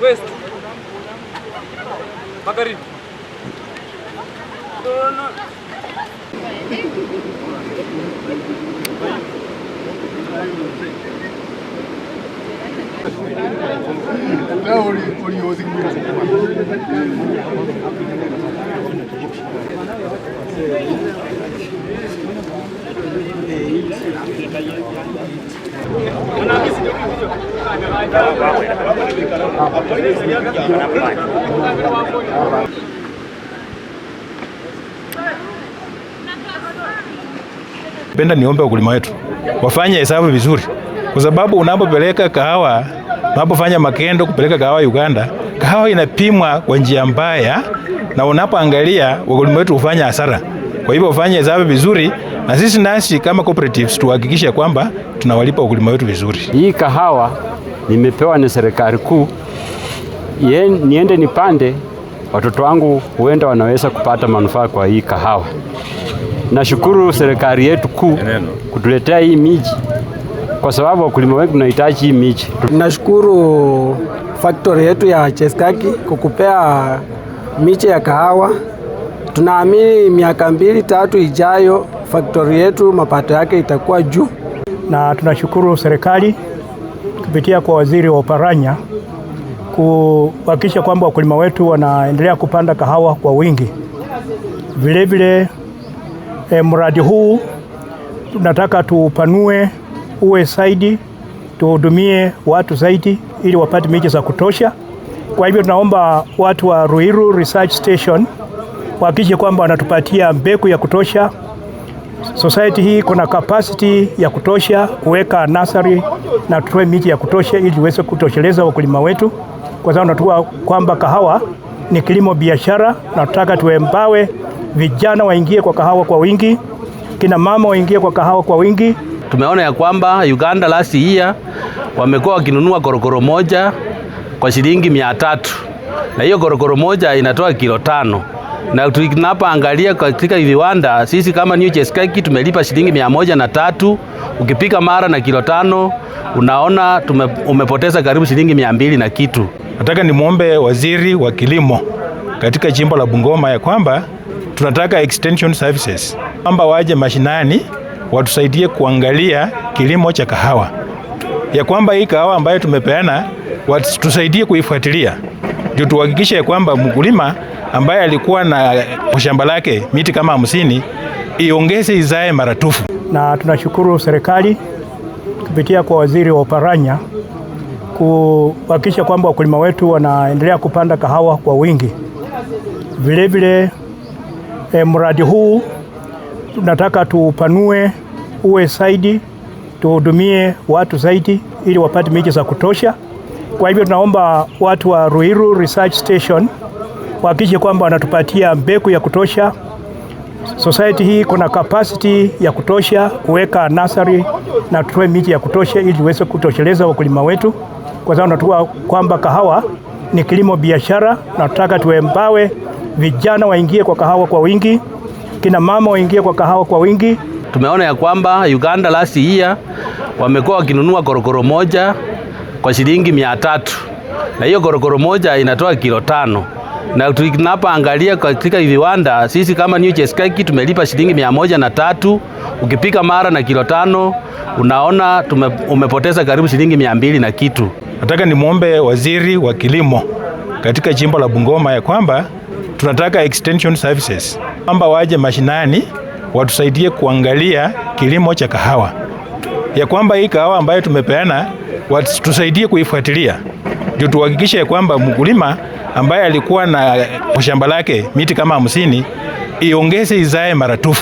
West. Magharibi. Penda niombe wakulima wetu wafanye hesabu vizuri, kwa sababu unapopeleka kahawa, unapofanya makendo kupeleka kahawa Uganda, kahawa inapimwa kwa njia mbaya, na unapoangalia wakulima wetu hufanya hasara. Kwa hivyo wafanye hesabu vizuri, na sisi nasi kama cooperatives tuhakikishe kwamba tunawalipa wakulima wetu vizuri. Hii kahawa nimepewa na serikali kuu, niende nipande, watoto wangu huenda wanaweza kupata manufaa kwa hii kahawa. Nashukuru serikali yetu kuu kutuletea hii miji, kwa sababu wakulima wetu tunahitaji hii miji. Nashukuru factory yetu ya Cheskaki kukupea miche ya kahawa. Tunaamini miaka 2-3 ijayo factory yetu mapato yake itakuwa juu. Na tunashukuru serikali kupitia kwa waziri wa Oparanya kuhakikisha kwamba wakulima wetu wanaendelea kupanda kahawa kwa wingi. Vile vile mradi huu tunataka tupanue uwe zaidi, tuhudumie watu zaidi ili wapate miche za kutosha. Kwa hivyo tunaomba watu wa Ruiru Research Station wahakikishe kwamba wanatupatia mbegu ya kutosha. Society hii kuna capacity ya kutosha kuweka nursery na tutoe miti ya kutosha ili tuweze kutosheleza wakulima wetu, kwa sababu tunataka kwamba kahawa ni kilimo biashara, na tunataka tuembawe vijana waingie kwa kahawa kwa wingi, kina mama waingie kwa kahawa kwa wingi. Tumeona ya kwamba Uganda last year wamekuwa wakinunua korokoro moja kwa shilingi 300, na hiyo korokoro moja inatoa kilo 5. Na tunapoangalia katika viwanda, sisi kama New Cheskaki tumelipa shilingi 103. Ukipika mara na kilo 5 unaona umepoteza karibu shilingi 200 na kitu. Nataka nimwombe waziri wa kilimo katika jimbo la Bungoma ya kwamba tunataka extension services, kwamba waje mashinani watusaidie kuangalia kilimo cha kahawa, ya kwamba hii kahawa ambayo tumepeana tusaidie kuifuatilia, ndio tuhakikishe ya kwamba mkulima ambaye alikuwa na shamba lake miti kama 50 iongeze izae maratufu. Na tunashukuru serikali kupitia kwa waziri wa Oparanya kuhakikisha kwamba wakulima wetu wanaendelea kupanda kahawa kwa wingi. Vile vile mradi huu tunataka tupanue uwe zaidi, tuhudumie watu zaidi ili wapate miche za kutosha. Kwa hivyo tunaomba watu wa Ruiru Research Station wahakikishe kwamba wanatupatia mbegu ya kutosha. Society hii kuna capacity ya kutosha kuweka nursery na tutoe miti ya kutosha ili tuweze kutosheleza wakulima wetu, kwa sababu tunataka kwamba kahawa ni kilimo biashara, na tunataka tuembawe vijana waingie kwa kahawa kwa wingi, kina mama waingie kwa kahawa kwa wingi. Tumeona ya kwamba Uganda last year wamekuwa wakinunua korokoro moja kwa shilingi 300, na hiyo korokoro moja inatoa kilo 5. Na tunapoangalia katika viwanda, sisi kama New Cheskaki tumelipa shilingi 103. Ukipika mara na kilo 5 unaona umepoteza karibu shilingi 200 na kitu. Nataka nimwombe waziri wa kilimo katika jimbo la Bungoma ya kwamba tunataka extension services, kwamba waje mashinani watusaidie kuangalia kilimo cha kahawa, ya kwamba hii kahawa ambayo tumepeana tusaidie kuifuatilia, ndio tuhakikishe kwamba mkulima ambaye alikuwa na shamba lake miti kama 50 iongeze izae maratufu.